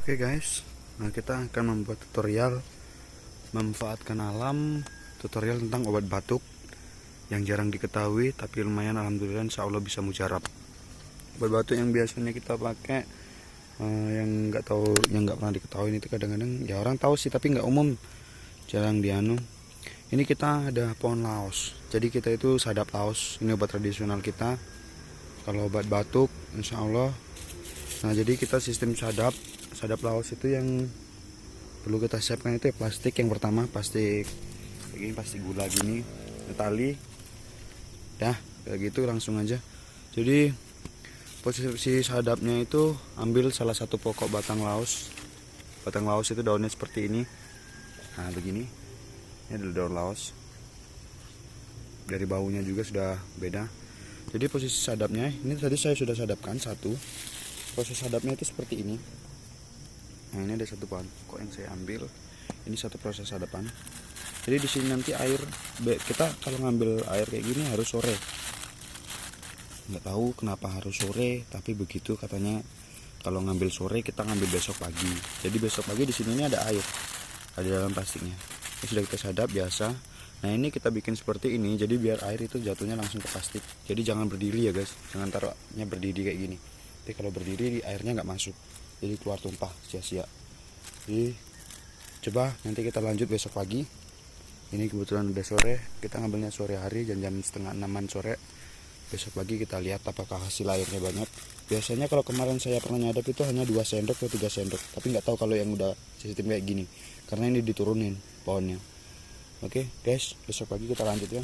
Oke guys, nah kita akan membuat tutorial memanfaatkan alam, tutorial tentang obat batuk yang jarang diketahui tapi lumayan, alhamdulillah insya Allah bisa mujarab. Obat batuk yang biasanya kita pakai yang nggak pernah diketahui itu kadang-kadang ya orang tahu sih tapi nggak umum, jarang dianu. Ini kita ada pohon laos, jadi kita itu sadap laos, ini obat tradisional kita kalau obat batuk insya Allah. Nah jadi kita sistem sadap laos itu yang perlu kita siapkan itu ya plastik. Yang pertama plastik kayak gini, plastik gula gini, tali ya kayak gitu langsung aja. Jadi posisi sadapnya itu ambil salah satu pokok batang laos. Batang laos itu daunnya seperti ini, nah begini, ini adalah daun laos, dari baunya juga sudah beda. Jadi posisi sadapnya ini tadi saya sudah sadapkan satu. Proses sadapnya itu seperti ini. Nah ini ada satu pokok yang saya ambil. Ini satu proses sadapan. Jadi di sini nanti air kita kalau ngambil air kayak gini harus sore. Nggak tahu kenapa harus sore, tapi begitu katanya. Kalau ngambil sore kita ngambil besok pagi. Jadi besok pagi di sini ini ada air, ada dalam plastiknya. Ini sudah kita sadap biasa. Nah ini kita bikin seperti ini. Jadi biar air itu jatuhnya langsung ke plastik. Jadi jangan berdiri ya guys. Jangan taruhnya berdiri kayak gini. Tapi kalau berdiri airnya nggak masuk. Jadi keluar tumpah sia-sia. Jadi coba nanti kita lanjut besok pagi. Ini kebetulan udah sore, kita ngambilnya sore hari jam 5:30 sore. Besok pagi kita lihat apakah hasil airnya banyak. Biasanya kalau kemarin saya pernah nyadap itu hanya 2 sendok atau 3 sendok, tapi nggak tahu kalau yang udah sistem kayak gini karena ini diturunin pohonnya. Oke guys, besok pagi kita lanjut ya.